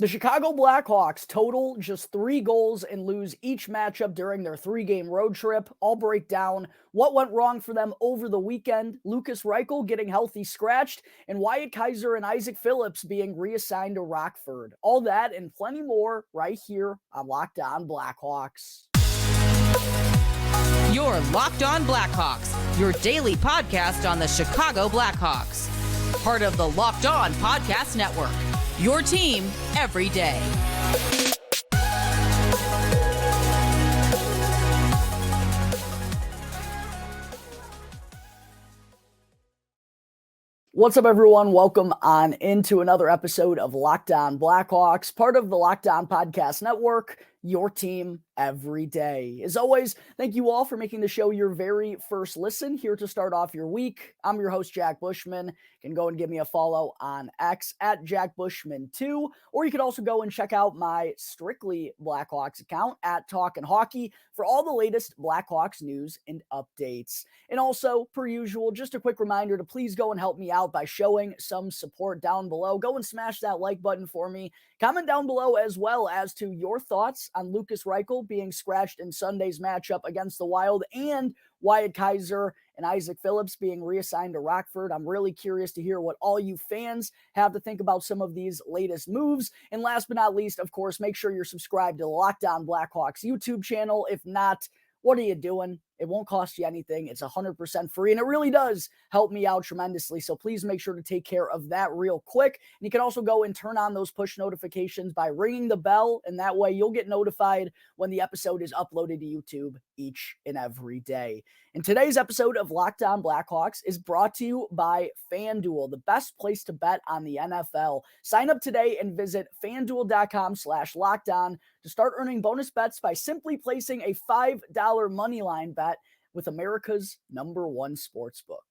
The Chicago Blackhawks total just 3 goals and lose each matchup during their 3-game road trip. I'll break down what went wrong for them over the weekend, Lukas Reichel getting healthy scratched, and Wyatt Kaiser and Isaak Phillips being reassigned to Rockford. All that and plenty more right here on Locked On Blackhawks. You're Locked On Blackhawks, your daily podcast on the Chicago Blackhawks. Part of the Locked On Podcast Network, your team every day. What's up, everyone? Welcome on into another episode of Locked On Blackhawks, part of the Locked On Podcast Network, your team every day. As always, thank you all for making the show your very first listen here to start off your week. I'm your host, Jack Bushman. You can go and give me a follow on X at Jack Bushman2, or you could also go and check out my Strictly Blackhawks account at Talkin' Hockey for all the latest Blackhawks news and updates. And also, per usual, just a quick reminder to please go and help me out by showing some support down below. Go and smash that like button for me. Comment down below as well as to your thoughts on Lukas Reichel being scratched in Sunday's matchup against the Wild and Wyatt Kaiser and Isaak Phillips being reassigned to Rockford. I'm really curious to hear what all you fans have to think about some of these latest moves. And last but not least, of course, make sure you're subscribed to the Locked On Blackhawks YouTube channel. If not, what are you doing? It won't cost you anything. It's 100% free, and it really does help me out tremendously. So please make sure to take care of that real quick. And you can also go and turn on those push notifications by ringing the bell, and that way you'll get notified when the episode is uploaded to YouTube each and every day. And today's episode of Locked On Blackhawks is brought to you by FanDuel, the best place to bet on the NFL. Sign up today and visit FanDuel.com/LockedOn to start earning bonus bets by simply placing a $5 moneyline bet with America's #1 sportsbook.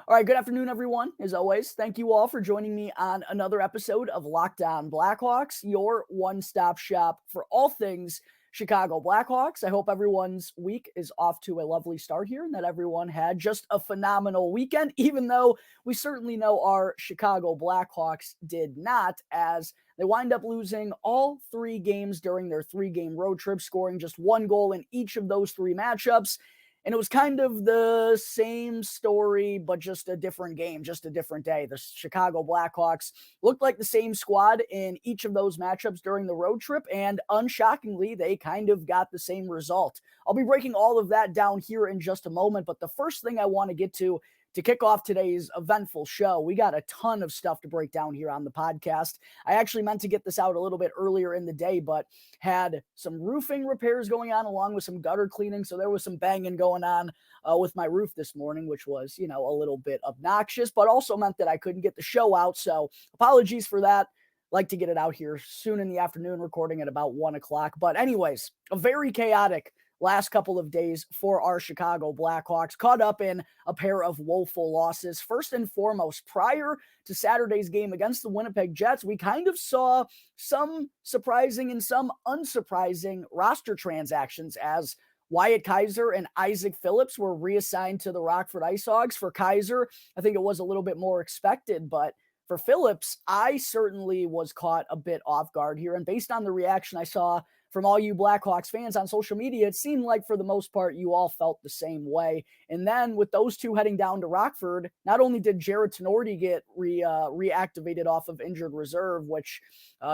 All right, good afternoon, everyone. As always, thank you all for joining me on another episode of Locked On Blackhawks, your one-stop shop for all things Chicago Blackhawks. I hope everyone's week is off to a lovely start here and that everyone had just a phenomenal weekend, even though we certainly know our Chicago Blackhawks did not, as they wind up losing all 3 games during their 3-game road trip, scoring just 1 goal in each of those 3 matchups. And it was kind of the same story, but just a different game, just a different day. The Chicago Blackhawks looked like the same squad in each of those matchups during the road trip, and unshockingly, they kind of got the same result. I'll be breaking all of that down here in just a moment, but the first thing I want to get to kick off today's eventful show, we got a ton of stuff to break down here on the podcast. I actually meant to get this out a little bit earlier in the day, but had some roofing repairs going on along with some gutter cleaning. So there was some banging going on with my roof this morning, which was, a little bit obnoxious, but also meant that I couldn't get the show out. So apologies for that. Like to get it out here soon in the afternoon, recording at about 1 o'clock. But anyways, a very chaotic last couple of days for our Chicago Blackhawks, caught up in a pair of woeful losses. First and foremost, prior to Saturday's game against the Winnipeg Jets, we kind of saw some surprising and some unsurprising roster transactions as Wyatt Kaiser and Isaak Phillips were reassigned to the Rockford IceHogs. For Kaiser, I think it was a little bit more expected, but for Phillips, I certainly was caught a bit off guard here. And based on the reaction I saw from all you Blackhawks fans on social media, it seemed like for the most part, you all felt the same way. And then with those two heading down to Rockford, not only did Jared Tenorti get reactivated off of injured reserve, which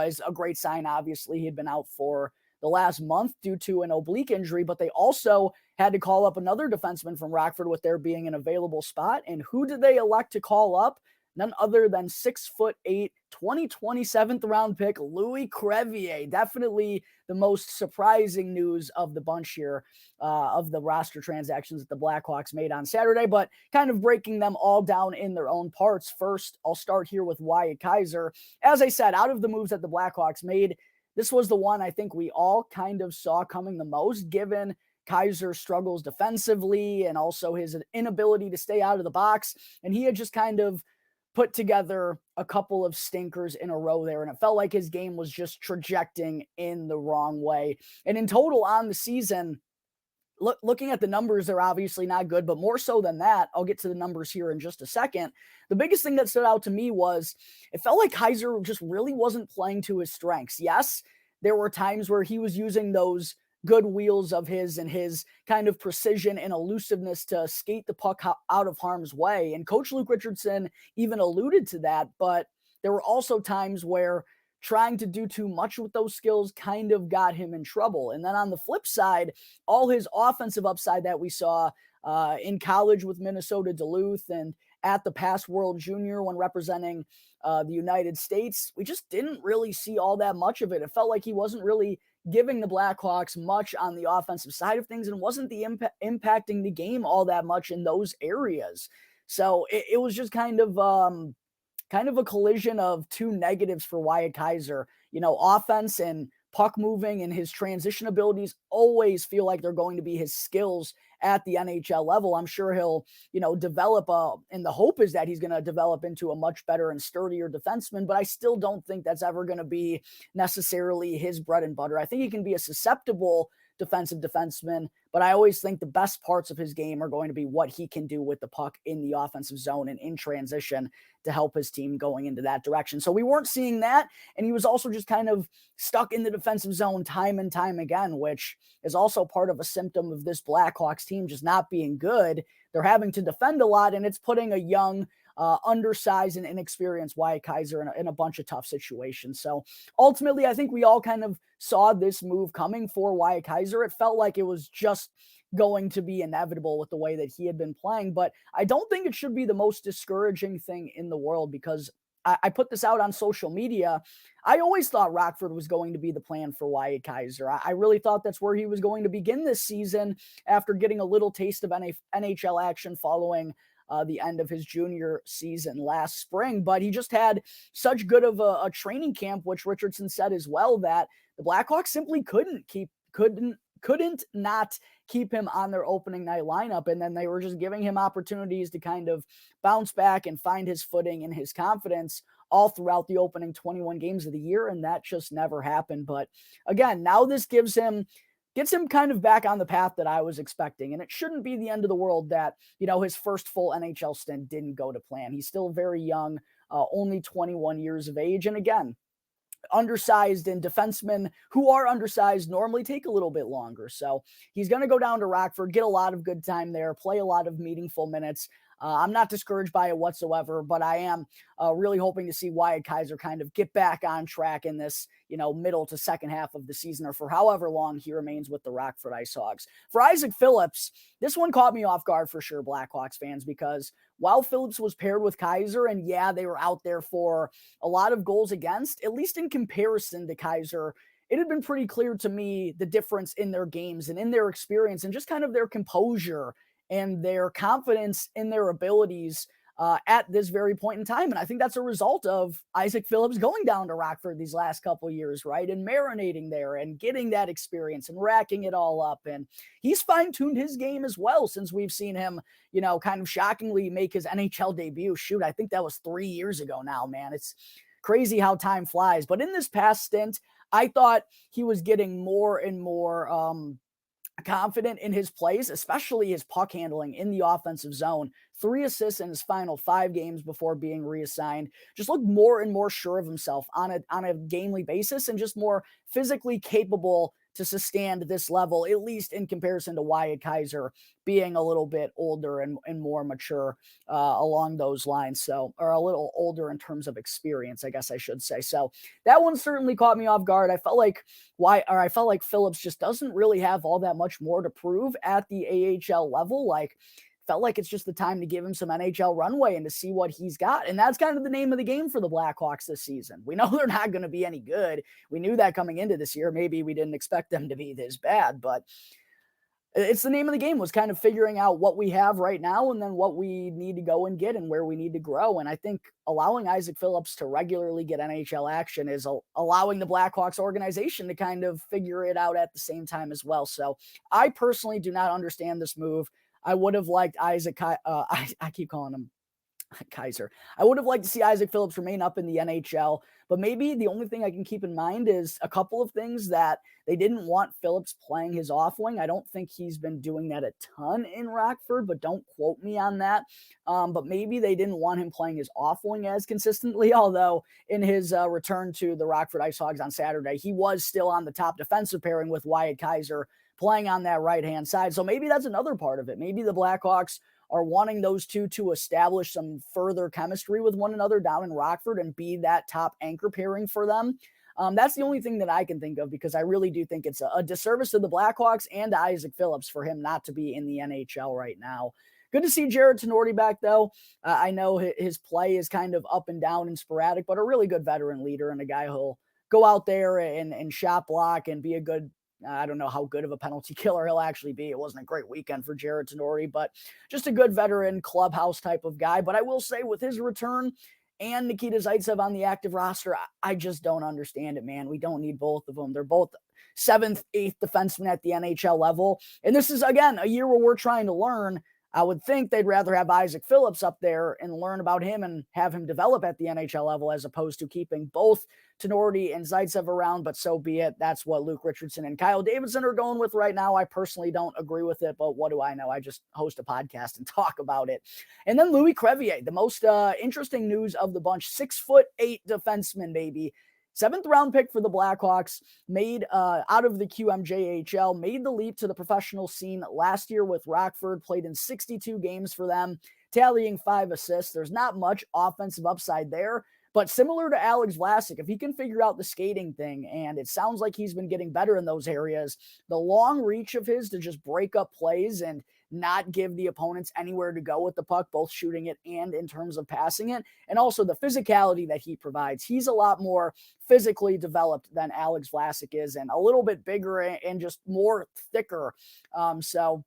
is a great sign. Obviously, he had been out for the last month due to an oblique injury, but they also had to call up another defenseman from Rockford with there being an available spot. And who did they elect to call up? None other than 6'8", 2027th round pick, Louis Crevier. Definitely the most surprising news of the bunch here, of the roster transactions that the Blackhawks made on Saturday, but kind of breaking them all down in their own parts. First, I'll start here with Wyatt Kaiser. As I said, out of the moves that the Blackhawks made, this was the one I think we all kind of saw coming the most, given Kaiser's struggles defensively and also his inability to stay out of the box. And he had just kind of put together a couple of stinkers in a row there, and it felt like his game was just trajecting in the wrong way. And in total on the season, looking at the numbers, they're obviously not good, but more so than that, I'll get to the numbers here in just a second. The biggest thing that stood out to me was it felt like Kaiser just really wasn't playing to his strengths. Yes, there were times where he was using those good wheels of his and his kind of precision and elusiveness to skate the puck out of harm's way. And Coach Luke Richardson even alluded to that, but there were also times where trying to do too much with those skills kind of got him in trouble. And then on the flip side, all his offensive upside that we saw in college with Minnesota Duluth and at the past World Junior when representing the United States, we just didn't really see all that much of it. It felt like he wasn't really giving the Blackhawks much on the offensive side of things and wasn't impacting the game all that much in those areas. So it was just kind of a collision of two negatives for Wyatt Kaiser. Offense and puck moving and his transition abilities always feel like they're going to be his skills at the NHL level. I'm sure he'll, develop and the hope is that he's going to develop into a much better and sturdier defenseman, but I still don't think that's ever going to be necessarily his bread and butter. I think he can be a susceptible defensive defenseman, but I always think the best parts of his game are going to be what he can do with the puck in the offensive zone and in transition to help his team going into that direction. So we weren't seeing that, and he was also just kind of stuck in the defensive zone time and time again, which is also part of a symptom of this Blackhawks team just not being good. They're having to defend a lot, and it's putting a young, undersized and inexperienced Wyatt Kaiser in a bunch of tough situations. So ultimately, I think we all kind of saw this move coming for Wyatt Kaiser. It felt like it was just going to be inevitable with the way that he had been playing, but I don't think it should be the most discouraging thing in the world because I put this out on social media. I always thought Rockford was going to be the plan for Wyatt Kaiser. I really thought that's where he was going to begin this season after getting a little taste of NHL action following the end of his junior season last spring. But he just had such good of a training camp, which Richardson said as well, that the Blackhawks simply couldn't not keep him on their opening night lineup. And then they were just giving him opportunities to kind of bounce back and find his footing and his confidence all throughout the opening 21 games of the year. And that just never happened. But again, now this gets him kind of back on the path that I was expecting. And it shouldn't be the end of the world that, his first full NHL stint didn't go to plan. He's still very young, only 21 years of age. And again, undersized, and defensemen who are undersized normally take a little bit longer. So he's going to go down to Rockford, get a lot of good time there, play a lot of meaningful minutes. I'm not discouraged by it whatsoever, but I am really hoping to see Wyatt Kaiser kind of get back on track in this, middle to second half of the season or for however long he remains with the Rockford IceHogs. For Isaak Phillips, this one caught me off guard for sure, Blackhawks fans, because while Phillips was paired with Kaiser, and yeah, they were out there for a lot of goals against, at least in comparison to Kaiser, it had been pretty clear to me the difference in their games and in their experience and just kind of their composure and their confidence in their abilities at this very point in time. And I think that's a result of Isaak Phillips going down to Rockford these last couple of years, right? And marinating there and getting that experience and racking it all up. And he's fine-tuned his game as well since we've seen him, kind of shockingly make his NHL debut. Shoot, I think that was 3 years ago now, man. It's crazy how time flies. But in this past stint, I thought he was getting more and more confident in his plays, especially his puck handling in the offensive zone. 3 assists in his final 5 games before being reassigned. Just looked more and more sure of himself on a gamely basis and just more physically capable to sustain this level, at least in comparison to Wyatt Kaiser being a little bit older and more mature along those lines. So, or a little older in terms of experience, I guess I should say. So that one certainly caught me off guard. I felt like Phillips just doesn't really have all that much more to prove at the AHL level. Felt like it's just the time to give him some NHL runway and to see what he's got. And that's kind of the name of the game for the Blackhawks this season. We know they're not going to be any good. We knew that coming into this year. Maybe we didn't expect them to be this bad, but it's the name of the game, was kind of figuring out what we have right now and then what we need to go and get and where we need to grow. And I think allowing Isaak Phillips to regularly get NHL action is allowing the Blackhawks organization to kind of figure it out at the same time as well. So I personally do not understand this move. I would have liked I keep calling him Kaiser. I would have liked to see Isaak Phillips remain up in the NHL, but maybe the only thing I can keep in mind is a couple of things that they didn't want Phillips playing his off wing. I don't think he's been doing that a ton in Rockford, but don't quote me on that. But maybe they didn't want him playing his off wing as consistently, although in his return to the Rockford IceHogs on Saturday, he was still on the top defensive pairing with Wyatt Kaiser playing on that right-hand side. So maybe that's another part of it. Maybe the Blackhawks are wanting those two to establish some further chemistry with one another down in Rockford and be that top anchor pairing for them. That's the only thing that I can think of, because I really do think it's a disservice to the Blackhawks and to Isaak Phillips for him not to be in the NHL right now. Good to see Jarred Tinordi back, though. I know his play is kind of up and down and sporadic, but a really good veteran leader and a guy who'll go out there and shot block and be a good, I don't know how good of a penalty killer he'll actually be. It wasn't a great weekend for Jarred Tinordi, but just a good veteran clubhouse type of guy. But I will say, with his return and Nikita Zaitsev on the active roster, I just don't understand it, man. We don't need both of them. They're both 7th, 8th defensemen at the NHL level. And this is, again, a year where we're trying to learn. I would think they'd rather have Isaak Phillips up there and learn about him and have him develop at the NHL level, as opposed to keeping both Tinordi and Zaitsev around, but so be it. That's what Luke Richardson and Kyle Davidson are going with right now. I personally don't agree with it, but what do I know? I just host a podcast and talk about it. And then Louis Crevier, the most interesting news of the bunch, 6'8" defenseman, baby. 7th round pick for the Blackhawks, made out of the QMJHL, made the leap to the professional scene last year with Rockford, played in 62 games for them, tallying 5 assists. There's not much offensive upside there, but similar to Alex Vlasic, if he can figure out the skating thing, and it sounds like he's been getting better in those areas, the long reach of his to just break up plays and not give the opponents anywhere to go with the puck, both shooting it and in terms of passing it, and also the physicality that he provides. He's a lot more physically developed than Alex Vlasic is, and a little bit bigger and just more thicker. So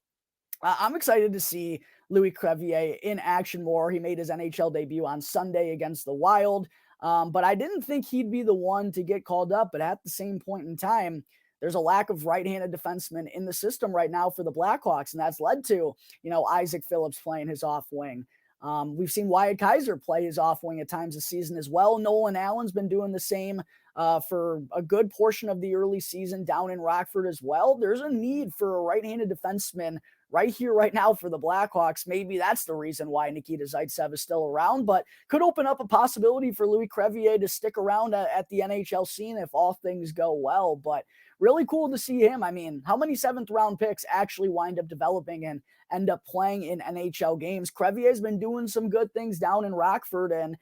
I'm excited to see Louis Crevier in action more. He made his NHL debut on Sunday against the Wild, but I didn't think he'd be the one to get called up. But at the same point in time, there's a lack of right-handed defensemen in the system right now for the Blackhawks, and that's led to, Isaak Phillips playing his off wing. We've seen Wyatt Kaiser play his off wing at times this season as well. Nolan Allen's been doing the same for a good portion of the early season down in Rockford as well. There's a need for a right-handed defenseman right here, right now for the Blackhawks. Maybe that's the reason why Nikita Zaitsev is still around, but could open up a possibility for Louis Crevier to stick around at the NHL scene if all things go well. But really cool to see him. I mean, how many 7th round picks actually wind up developing and end up playing in NHL games? Crevier's been doing some good things down in Rockford, and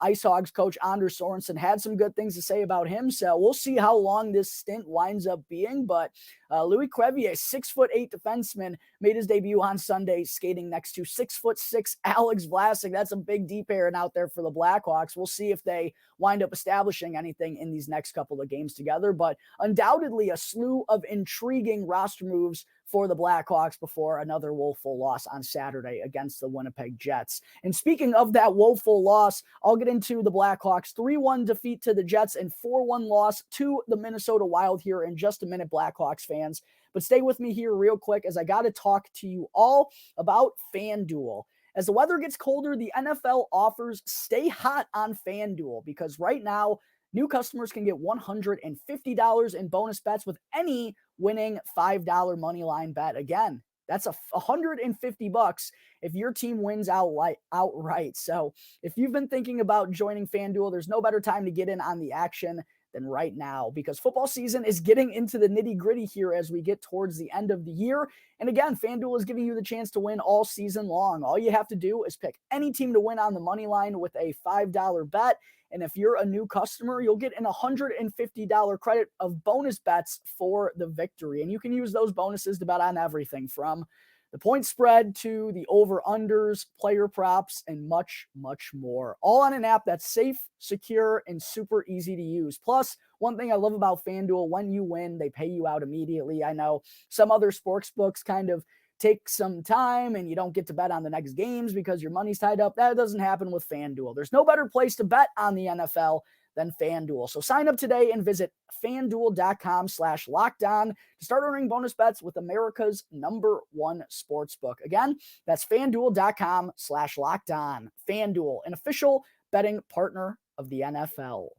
IceHogs coach Anders Sorensen had some good things to say about him. So we'll see how long this stint winds up being. But Louis Crevier, 6'8" defenseman, made his debut on Sunday, skating next to 6'6" Alex Vlasic. That's a big D pairing out there for the Blackhawks. We'll see if they wind up establishing anything in these next couple of games together. But undoubtedly a slew of intriguing roster moves for the Blackhawks before another woeful loss on Saturday against the Winnipeg Jets. And speaking of that woeful loss, I'll get into the Blackhawks' 3-1 defeat to the Jets and 4-1 loss to the Minnesota Wild here in just a minute, Blackhawks fans. But stay with me here real quick, as I got to talk to you all about FanDuel. As the weather gets colder, the NFL offers stay hot on FanDuel, because right now, new customers can get $150 in bonus bets with any winning $5 moneyline bet. Again, that's $150 if your team wins outright. So if you've been thinking about joining FanDuel, there's no better time to get in on the action than right now, because football season is getting into the nitty-gritty here as we get towards the end of the year. And again, FanDuel is giving you the chance to win all season long. All you have to do is pick any team to win on the money line with a $5 bet. And if you're a new customer, you'll get an $150 credit of bonus bets for the victory. And you can use those bonuses to bet on everything from the point spread to the over-unders, player props, and much, much more. All on an app that's safe, secure, and super easy to use. Plus, one thing I love about FanDuel, when you win, they pay you out immediately. I know some other sports books kind of take some time and you don't get to bet on the next games because your money's tied up. That doesn't happen with FanDuel. There's no better place to bet on the NFL than FanDuel. So sign up today and visit FanDuel.com/lockedon to start earning bonus bets with America's #1 sportsbook. Again, that's FanDuel.com/lockedon. FanDuel, an official betting partner of the NFL.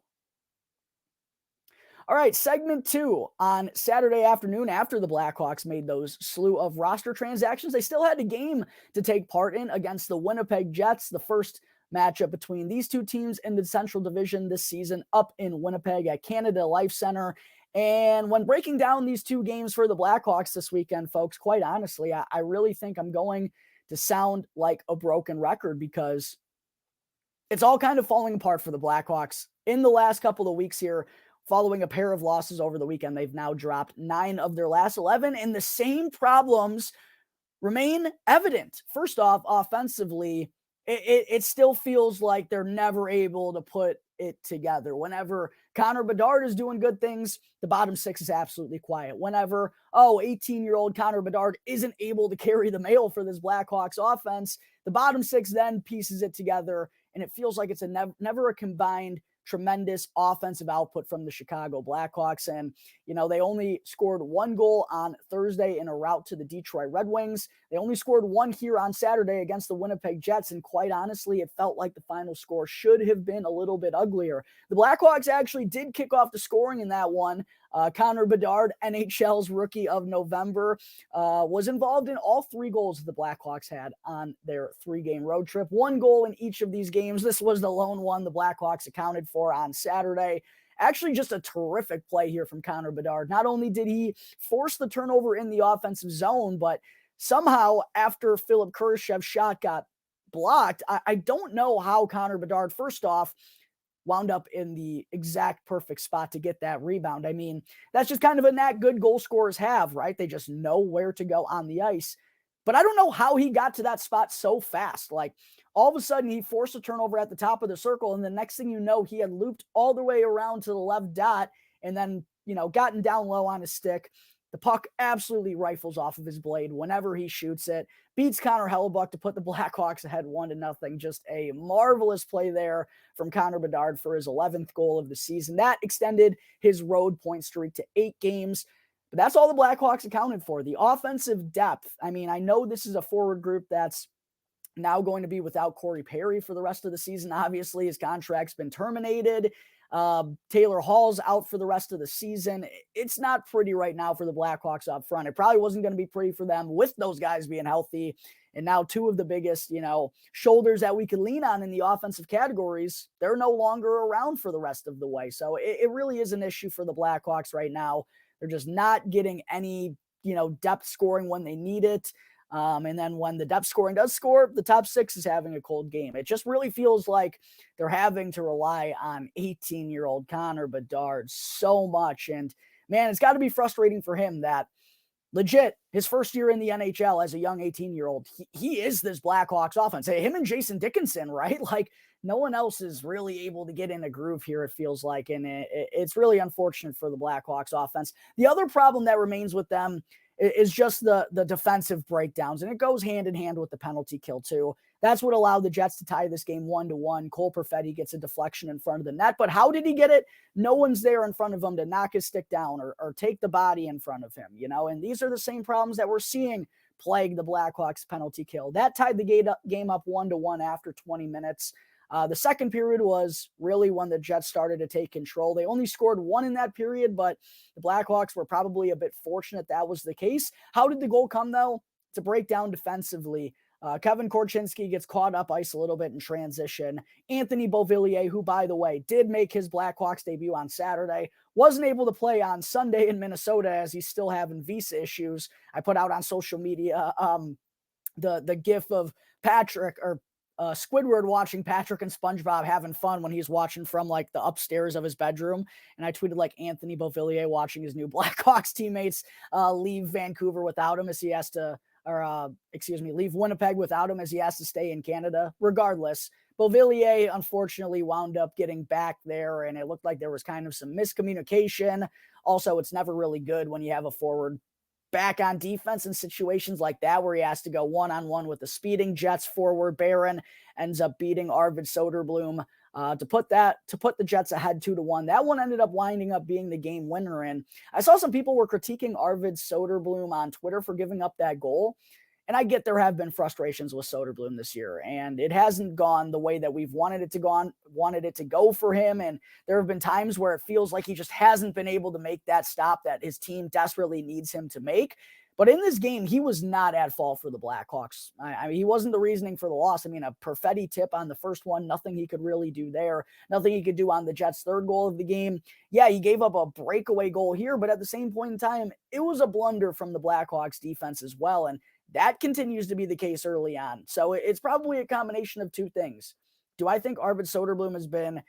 All right, segment 2 on Saturday afternoon after the Blackhawks made those slew of roster transactions. They still had a game to take part in against the Winnipeg Jets, the first matchup between these two teams in the Central Division this season up in Winnipeg at Canada Life Center. And when breaking down these two games for the Blackhawks this weekend, folks, quite honestly, I really think I'm going to sound like a broken record because it's all kind of falling apart for the Blackhawks in the last couple of weeks here. Following a pair of losses over the weekend, they've now dropped 9 of their last 11, and the same problems remain evident. First off, offensively, it still feels like they're never able to put it together. Whenever Connor Bedard is doing good things, the bottom six is absolutely quiet. Whenever, 18-year-old Connor Bedard isn't able to carry the mail for this Blackhawks offense, the bottom six then pieces it together, and it feels like it's never a combined tremendous offensive output from the Chicago Blackhawks. And, they only scored 1 goal on Thursday in a rout to the Detroit Red Wings. They only scored 1 here on Saturday against the Winnipeg Jets. And quite honestly, it felt like the final score should have been a little bit uglier. The Blackhawks actually did kick off the scoring in that one. Connor Bedard, NHL's Rookie of November, was involved in all 3 goals the Blackhawks had on their 3-game road trip. 1 goal in each of these games. This was the lone one the Blackhawks accounted for on Saturday. Actually, just a terrific play here from Connor Bedard. Not only did he force the turnover in the offensive zone, but somehow after Philip Kurashev's shot got blocked, I don't know how Connor Bedard, first off, wound up in the exact perfect spot to get that rebound. I mean, that's just kind of a knack good goal scorers have, right? They just know where to go on the ice. But I don't know how he got to that spot so fast. Like, all of a sudden, he forced a turnover at the top of the circle, and the next thing you know, he had looped all the way around to the left dot and then, gotten down low on his stick. The puck absolutely rifles off of his blade whenever he shoots it. Beats Connor Hellebuyck to put the Blackhawks ahead 1-0. Just a marvelous play there from Connor Bedard for his 11th goal of the season. That extended his road point streak to 8 games. But that's all the Blackhawks accounted for. The offensive depth. I mean, I know this is a forward group that's now going to be without Corey Perry for the rest of the season. Obviously, his contract's been terminated. Taylor Hall's out for the rest of the season. It's not pretty right now for the Blackhawks up front. It probably wasn't going to be pretty for them with those guys being healthy. And now 2 of the biggest, shoulders that we could lean on in the offensive categories, they're no longer around for the rest of the way. So it really is an issue for the Blackhawks right now. They're just not getting any, depth scoring when they need it. And then when the depth scoring does score, the top 6 is having a cold game. It just really feels like they're having to rely on 18-year-old Connor Bedard so much. And man, it's got to be frustrating for him that legit his first year in the NHL as a young 18-year-old, he is this Blackhawks offense. Him and Jason Dickinson, right? Like, no one else is really able to get in a groove here, it feels like. And it's really unfortunate for the Blackhawks offense. The other problem that remains with them is just the defensive breakdowns, and it goes hand in hand with the penalty kill too. That's what allowed the Jets to tie this game 1-1. Cole Perfetti gets a deflection in front of the net, but how did he get it? No one's there in front of him to knock his stick down or take the body in front of him, and these are the same problems that we're seeing plague the Blackhawks penalty kill. That tied the game up 1-1 after 20 minutes. The second period was really when the Jets started to take control. They only scored 1 in that period, but the Blackhawks were probably a bit fortunate that was the case. How did the goal come, though? It's a breakdown defensively. Kevin Korchinski gets caught up ice a little bit in transition. Anthony Beauvillier, who, by the way, did make his Blackhawks debut on Saturday, wasn't able to play on Sunday in Minnesota as he's still having visa issues. I put out on social media the gif of Patrick, or Squidward watching Patrick and SpongeBob having fun when he's watching from like the upstairs of his bedroom. And I tweeted like Anthony Beauvillier watching his new Blackhawks teammates leave Vancouver without him as he has to, leave Winnipeg without him as he has to stay in Canada. Regardless, Beauvillier unfortunately wound up getting back there, and it looked like there was kind of some miscommunication. Also, it's never really good when you have a forward back on defense in situations like that where he has to go one-on-one with the speeding Jets forward. Barron ends up beating Arvid Soderblom to put the Jets ahead 2-1. That one ended up winding up being the game winner. And I saw some people were critiquing Arvid Soderblom on Twitter for giving up that goal. And I get there have been frustrations with Soderblom this year, and it hasn't gone the way that we've wanted it to go for him. And there have been times where it feels like he just hasn't been able to make that stop that his team desperately needs him to make. But in this game, he was not at fault for the Blackhawks. I mean, he wasn't the reasoning for the loss. I mean, a Perfetti tip on the first one, nothing he could really do there. Nothing he could do on the Jets' third goal of the game. Yeah, he gave up a breakaway goal here, but at the same point in time, it was a blunder from the Blackhawks defense as well. And that continues to be the case early on. So it's probably a combination of two things. Do I think Arvid Soderblom has been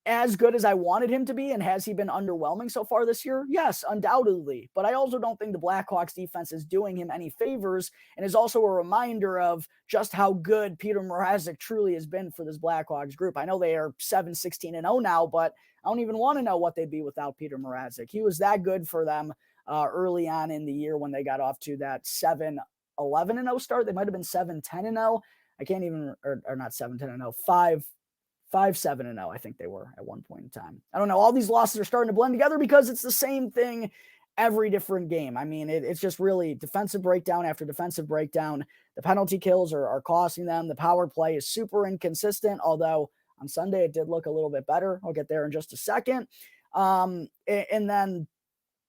as good as I wanted him to be, and has he been underwhelming so far this year? Yes, undoubtedly. But I also don't think the Blackhawks defense is doing him any favors, and is also a reminder of just how good Peter Mrazek truly has been for this Blackhawks group. I know they are 7-16-0 now, but I don't even want to know what they'd be without Peter Mrazek. He was that good for them early on in the year when they got off to that 7-11-0 start. They might have been 7-10-0. I can't even, or not 7-10-0, 5-7-0, I think they were at one point in time. I don't know. All these losses are starting to blend together because it's the same thing every different game. I mean, it's just really defensive breakdown after defensive breakdown. The penalty kills are costing them. The power play is super inconsistent, although on Sunday it did look a little bit better. I'll get there in just a second. And then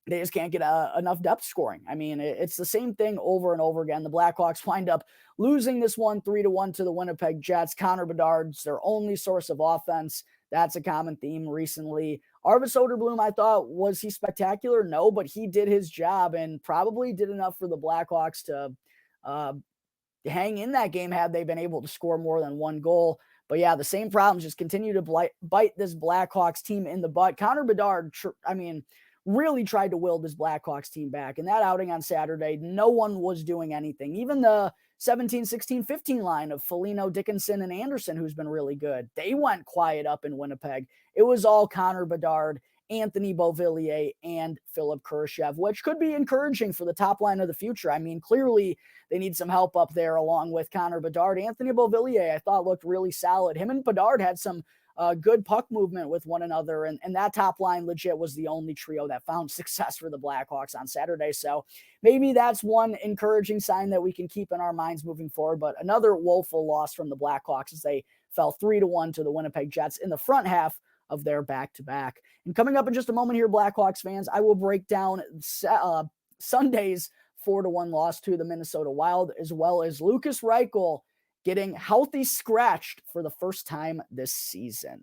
they just can't get enough depth scoring. I mean, it's the same thing over and over again. The Blackhawks wind up losing this one 3-1 to the Winnipeg Jets. Connor Bedard's their only source of offense. That's a common theme recently. Arvid Soderblom, I thought, was he spectacular? No, but he did his job and probably did enough for the Blackhawks to hang in that game had they been able to score more than one goal. But yeah, the same problems just continue to bite this Blackhawks team in the butt. Connor Bedard, really tried to will this Blackhawks team back. In that outing on Saturday, no one was doing anything. Even the 17, 16, 15 line of Foligno, Dickinson, and Anderson, who's been really good, they went quiet up in Winnipeg. It was all Connor Bedard, Anthony Beauvillier, and Philip Kurashev, which could be encouraging for the top line of the future. I mean, clearly they need some help up there along with Connor Bedard. Anthony Beauvillier, I thought, looked really solid. Him and Bedard had some good puck movement with one another, and that top line legit was the only trio that found success for the Blackhawks on Saturday. So maybe that's one encouraging sign that we can keep in our minds moving forward. But another woeful loss from the Blackhawks as they fell 3-1 to the Winnipeg Jets in the front half of their back-to-back. And coming up in just a moment here, Blackhawks fans, I will break down Sunday's 4-1 loss to the Minnesota Wild, as well as Lukas Reichel getting healthy scratched for the first time this season.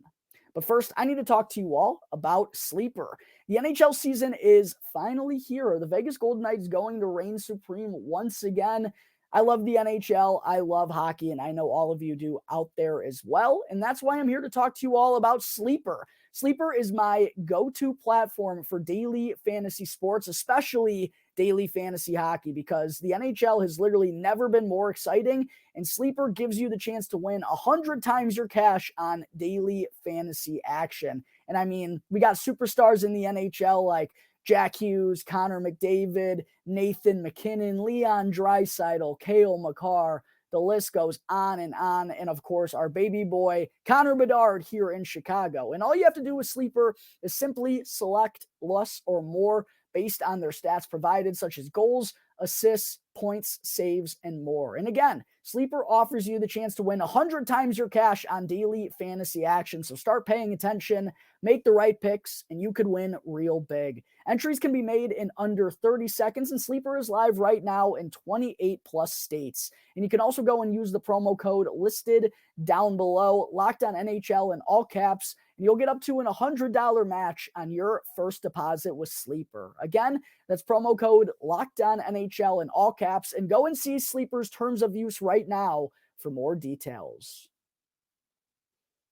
But first, I need to talk to you all about Sleeper. The NHL season is finally here. Are the Vegas Golden Knights going to reign supreme once again? I love the NHL. I love hockey, and I know all of you do out there as well. And that's why I'm here to talk to you all about Sleeper. Sleeper is my go-to platform for daily fantasy sports, especially daily fantasy hockey, because the NHL has literally never been more exciting, and Sleeper gives you the chance to win 100 times your cash on daily fantasy action. And I mean, we got superstars in the NHL like Jack Hughes, Connor McDavid, Nathan McKinnon, Leon Draisaitl, Cale Makar. The list goes on. And of course, our baby boy, Connor Bedard here in Chicago. And all you have to do with Sleeper is simply select less or more based on their stats provided, such as goals, assists, points, saves, and more. And again, Sleeper offers you the chance to win 100 times your cash on daily fantasy action. So start paying attention, make the right picks, and you could win real big. Entries can be made in under 30 seconds, and Sleeper is live right now in 28 plus states. And you can also go and use the promo code listed down below, Locked On NHL in all caps, and you'll get up to an $100 match on your first deposit with Sleeper. Again, that's promo code Locked On NHL in all caps, and go and see Sleeper's terms of use right now for more details.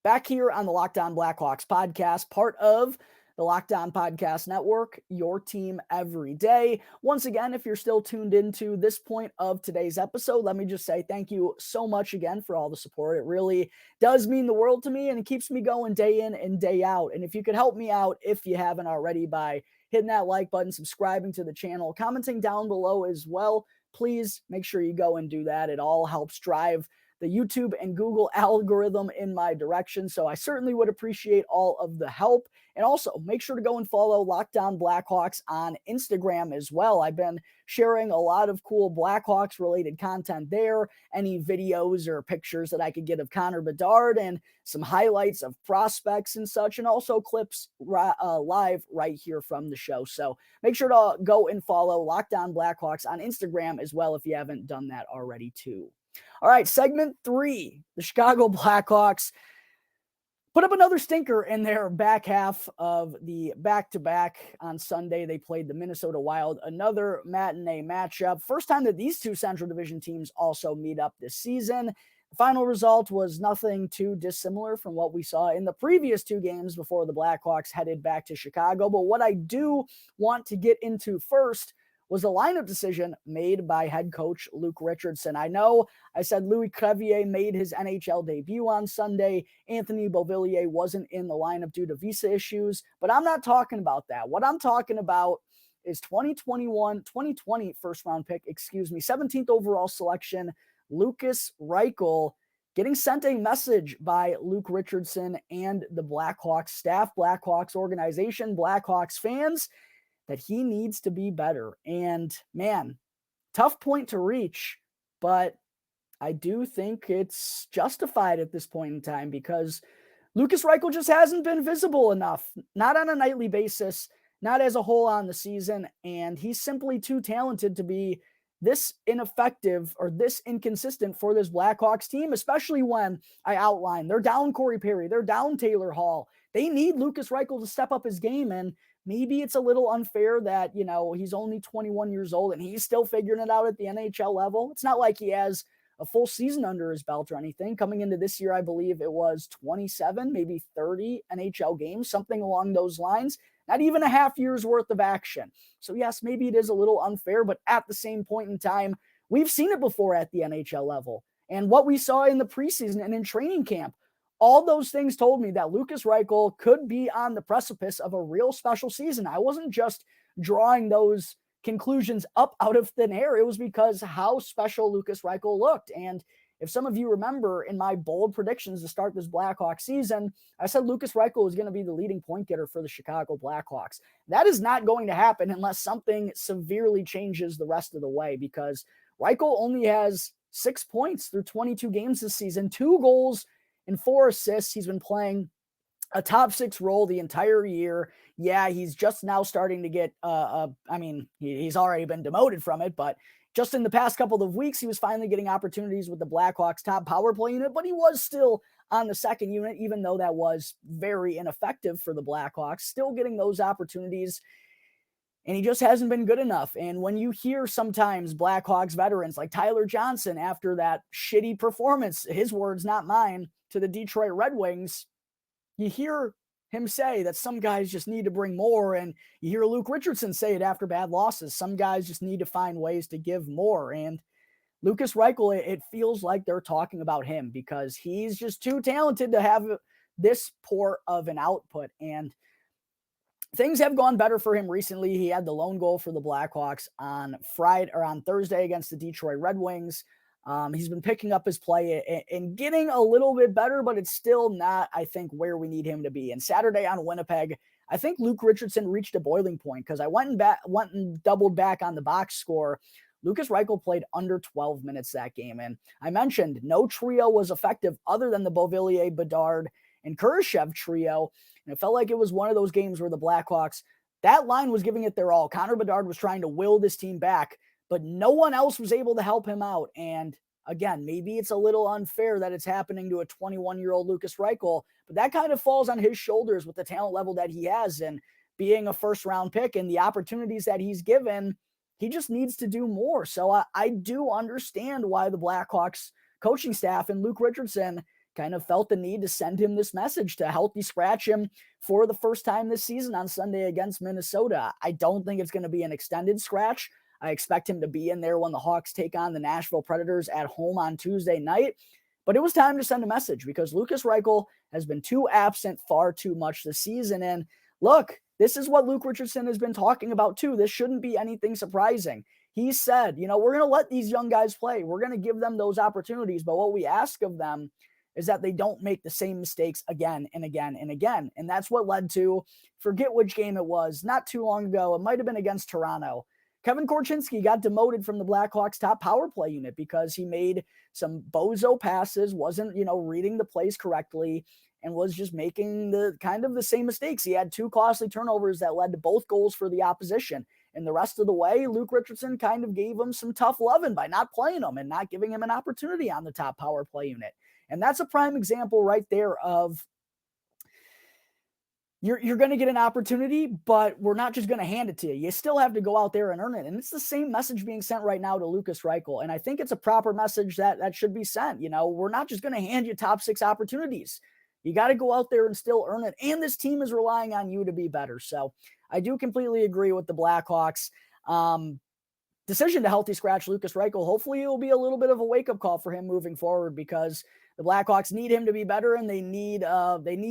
Back here on the Locked On Blackhawks podcast, part of the Locked On Podcast Network, your team every day. Once again, if you're still tuned into this point of today's episode, let me just say thank you so much again for all the support. It really does mean the world to me, and it keeps me going day in and day out. And if you could help me out, if you haven't already, by hitting that like button, subscribing to the channel, commenting down below as well, please make sure you go and do that. It all helps drive the YouTube and Google algorithm in my direction. So I certainly would appreciate all of the help. And also make sure to go and follow Locked On Blackhawks on Instagram as well. I've been sharing a lot of cool Blackhawks related content there, any videos or pictures that I could get of Connor Bedard and some highlights of prospects and such, and also clips live right here from the show. So make sure to go and follow Locked On Blackhawks on Instagram as well if you haven't done that already too. All right, segment 3, the Chicago Blackhawks put up another stinker in their back half of the back-to-back on Sunday. They played the Minnesota Wild, another matinee matchup. First time that these two Central Division teams also meet up this season. The final result was nothing too dissimilar from what we saw in the previous 2 games before the Blackhawks headed back to Chicago. But what I do want to get into first was the lineup decision made by head coach Luke Richardson. I know I said Louis Crevier made his NHL debut on Sunday. Anthony Beauvillier wasn't in the lineup due to visa issues, but I'm not talking about that. What I'm talking about is 2020 first round pick, 17th overall selection, Lukas Reichel, getting sent a message by Luke Richardson and the Blackhawks staff, Blackhawks organization, Blackhawks fans, that he needs to be better. And man, tough point to reach, but I do think it's justified at this point in time because Lukas Reichel just hasn't been visible enough, not on a nightly basis, not as a whole on the season. And he's simply too talented to be this ineffective or this inconsistent for this Blackhawks team, especially when I outlined they're down Corey Perry, they're down Taylor Hall. They need Lukas Reichel to step up his game. And maybe it's a little unfair that, he's only 21 years old and he's still figuring it out at the NHL level. It's not like he has a full season under his belt or anything. Coming into this year, I believe it was 27, maybe 30 NHL games, something along those lines. Not even a half year's worth of action. So yes, maybe it is a little unfair, but at the same point in time, we've seen it before at the NHL level. And what we saw in the preseason and in training camp, all those things told me that Lukas Reichel could be on the precipice of a real special season. I wasn't just drawing those conclusions up out of thin air. It was because how special Lukas Reichel looked. And if some of you remember in my bold predictions to start this Blackhawks season, I said Lukas Reichel was going to be the leading point getter for the Chicago Blackhawks. That is not going to happen unless something severely changes the rest of the way, because Reichel only has 6 points through 22 games this season, 2 goals and 4 assists. He's been playing a top 6 role the entire year. Yeah, he's just now starting to get, he's already been demoted from it, but just in the past couple of weeks, he was finally getting opportunities with the Blackhawks top power play unit, but he was still on the second unit, even though that was very ineffective for the Blackhawks, still getting those opportunities. And he just hasn't been good enough. And when you hear sometimes Blackhawks veterans like Tyler Johnson, after that shitty performance, his words, not mine, to the Detroit Red Wings, you hear him say that some guys just need to bring more. And you hear Luke Richardson say it after bad losses. Some guys just need to find ways to give more. And Lukas Reichel, it feels like they're talking about him because he's just too talented to have this poor of an output. And things have gone better for him recently. He had the lone goal for the Blackhawks on Thursday against the Detroit Red Wings. He's been picking up his play and getting a little bit better, but it's still not, I think, where we need him to be. And Saturday on Winnipeg, I think Luke Richardson reached a boiling point because I went and doubled back on the box score. Lukas Reichel played under 12 minutes that game. And I mentioned no trio was effective other than the Beauvillier, Bedard, and Kurashev trio. And it felt like it was one of those games where the Blackhawks, that line was giving it their all. Connor Bedard was trying to will this team back, but no one else was able to help him out. And again, maybe it's a little unfair that it's happening to a 21-year-old Lukas Reichel, but that kind of falls on his shoulders with the talent level that he has and being a first-round pick and the opportunities that he's given. He just needs to do more. So I do understand why the Blackhawks coaching staff and Luke Richardson kind of felt the need to send him this message to healthy scratch him for the first time this season on Sunday against Minnesota. I don't think it's going to be an extended scratch. I expect him to be in there when the Hawks take on the Nashville Predators at home on Tuesday night. But it was time to send a message because Lukas Reichel has been too absent far too much this season. And look, this is what Luke Richardson has been talking about too. This shouldn't be anything surprising. he said, we're going to let these young guys play. We're going to give them those opportunities. But what we ask of them is that they don't make the same mistakes again and again and again. And that's what led to, forget which game it was, not too long ago. It might have been against Toronto. Kevin Korchinski got demoted from the Blackhawks top power play unit because he made some bozo passes, wasn't, reading the plays correctly, and was just making the same mistakes. He had 2 costly turnovers that led to both goals for the opposition. And the rest of the way, Luke Richardson kind of gave him some tough loving by not playing him and not giving him an opportunity on the top power play unit. And that's a prime example right there of you're going to get an opportunity, but we're not just going to hand it to you. You still have to go out there and earn it. And it's the same message being sent right now to Lukas Reichel. And I think it's a proper message that should be sent. We're not just going to hand you top 6 opportunities. You got to go out there and still earn it. And this team is relying on you to be better. So I do completely agree with the Blackhawks. Decision to healthy scratch Lukas Reichel. Hopefully it will be a little bit of a wake-up call for him moving forward, because the Blackhawks need him to be better, and they need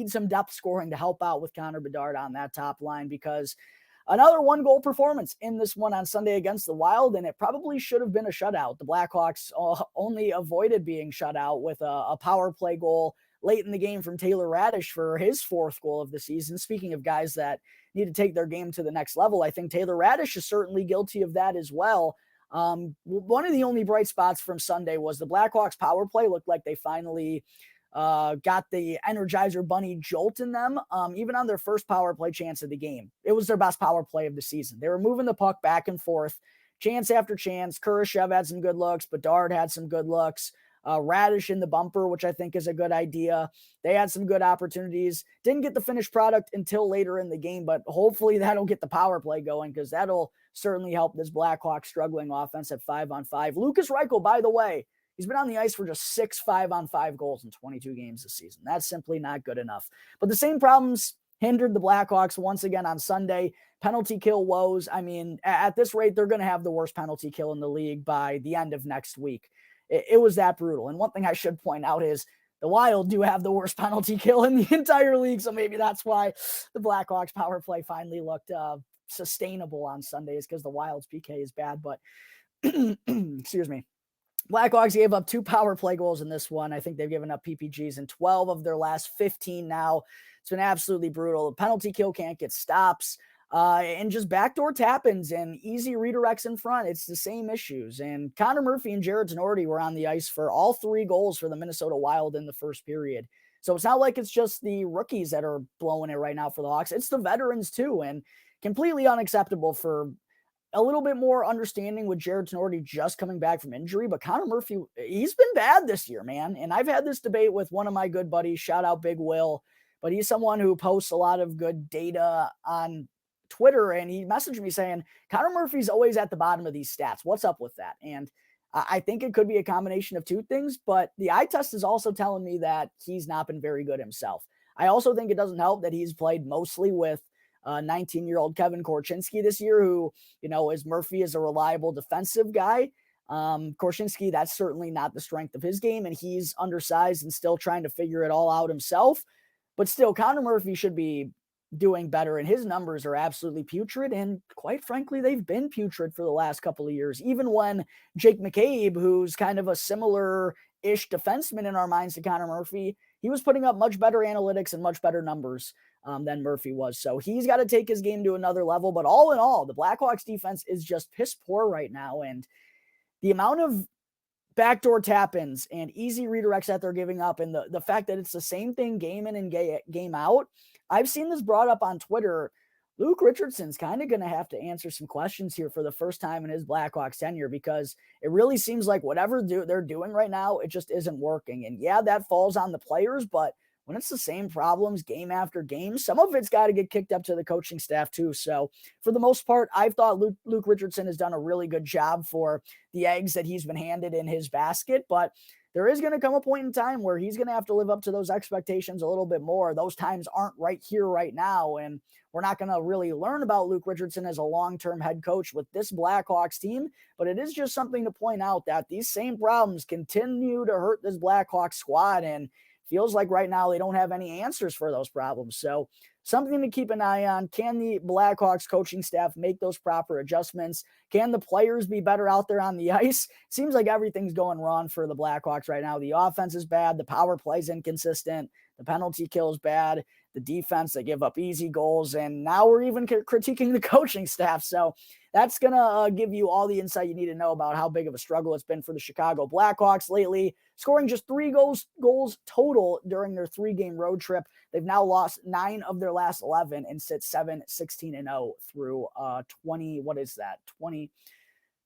some depth scoring to help out with Connor Bedard on that top line, because another 1-goal performance in this one on Sunday against the Wild, and it probably should have been a shutout. The Blackhawks only avoided being shut out with a power play goal late in the game from Taylor Radish for his 4th goal of the season. Speaking of guys that need to take their game to the next level, I think Taylor Radish is certainly guilty of that as well. One of the only bright spots from Sunday was the Blackhawks power play looked like they finally got the Energizer Bunny jolt in them, even on their first power play chance of the game. It was their best power play of the season. They were moving the puck back and forth, chance after chance. Kurashev had some good looks. Bedard had some good looks. Radish in the bumper, which I think is a good idea. They had some good opportunities. Didn't get the finished product until later in the game, but hopefully that'll get the power play going, because that'll certainly help this Blackhawks struggling offense at 5-on-5. Lukas Reichel, by the way, he's been on the ice for just 6 5-on-5 goals in 22 games this season. That's simply not good enough. But the same problems hindered the Blackhawks once again on Sunday. Penalty kill woes. I mean, at this rate, they're going to have the worst penalty kill in the league by the end of next week. It was that brutal. And one thing I should point out is the Wild do have the worst penalty kill in the entire league. So maybe that's why the Blackhawks power play finally looked sustainable on Sundays, because the Wild's PK is bad. But excuse me. Blackhawks gave up 2 power play goals in this one. I think they've given up PPGs in 12 of their last 15 now. It's been absolutely brutal. The penalty kill can't get stops. And just backdoor tap-ins and easy redirects in front. It's the same issues. And Connor Murphy and Jared Tenorti were on the ice for all 3 goals for the Minnesota Wild in the first period. So it's not like it's just the rookies that are blowing it right now for the Hawks. It's the veterans too, and completely unacceptable. For a little bit more understanding with Jared Tenorti just coming back from injury, but Connor Murphy, he's been bad this year, man. And I've had this debate with one of my good buddies, shout out Big Will, but he's someone who posts a lot of good data on Twitter, and he messaged me saying Connor Murphy's always at the bottom of these stats. What's up with that? And I think it could be a combination of 2 things, but the eye test is also telling me that he's not been very good himself. I also think it doesn't help that he's played mostly with 19-year-old Kevin Korchinski this year, who, as Murphy is a reliable defensive guy. Korchinski, that's certainly not the strength of his game, and he's undersized and still trying to figure it all out himself. But still, Connor Murphy should be doing better, and his numbers are absolutely putrid, and quite frankly, they've been putrid for the last couple of years. Even when Jake McCabe, who's kind of a similar-ish defenseman in our minds to Connor Murphy, he was putting up much better analytics and much better numbers than Murphy was. So he's got to take his game to another level. But all in all, the Blackhawks defense is just piss poor right now, and the amount of backdoor tap-ins and easy redirects that they're giving up, and the fact that it's the same thing game in and game out. I've seen this brought up on Twitter. Luke Richardson's kind of going to have to answer some questions here for the first time in his Blackhawks tenure, because it really seems like whatever they're doing right now, it just isn't working. And yeah, that falls on the players, but when it's the same problems game after game, some of it's got to get kicked up to the coaching staff too. So for the most part, I've thought Luke Richardson has done a really good job for the eggs that he's been handed in his basket, but there is going to come a point in time where he's going to have to live up to those expectations a little bit more. Those times aren't right here, right now. And we're not going to really learn about Luke Richardson as a long-term head coach with this Blackhawks team, but it is just something to point out that these same problems continue to hurt this Blackhawks squad, and feels like right now they don't have any answers for those problems. So something to keep an eye on. Can the Blackhawks coaching staff make those proper adjustments? Can the players be better out there on the ice? Seems like everything's going wrong for the Blackhawks right now. The offense is bad. The power play is inconsistent. The penalty kill is bad. The defense, they give up easy goals. And now we're even critiquing the coaching staff. So that's going to give you all the insight you need to know about how big of a struggle it's been for the Chicago Blackhawks lately, scoring just 3 goals total during their 3-game road trip. They've now lost 9 of their last 11 and sit 7-16-0 through 20. What is that? 20.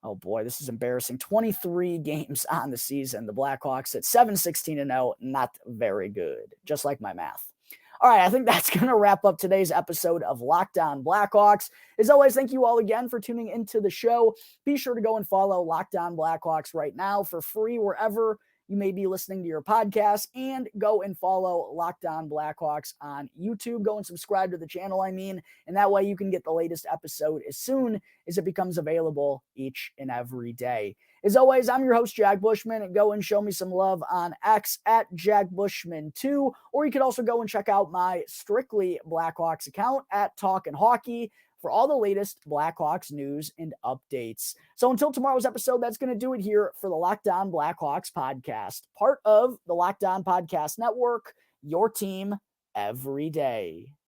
Oh boy, this is embarrassing. 23 games on the season. The Blackhawks at 7-16-0, not very good, just like my math. All right, I think that's going to wrap up today's episode of Locked On Blackhawks. As always, thank you all again for tuning into the show. Be sure to go and follow Locked On Blackhawks right now for free wherever you may be listening to your podcast, and go and follow Locked On Blackhawks on YouTube. Go and subscribe to the channel, and that way you can get the latest episode as soon as it becomes available each and every day. As always, I'm your host, Jack Bushman, and go and show me some love on X at Jack Bushman2, or you could also go and check out my Strictly Blackhawks account at Talkin' Hockey for all the latest Blackhawks news and updates. So until tomorrow's episode, that's going to do it here for the Locked On Blackhawks podcast, part of the Locked On Podcast Network, your team every day.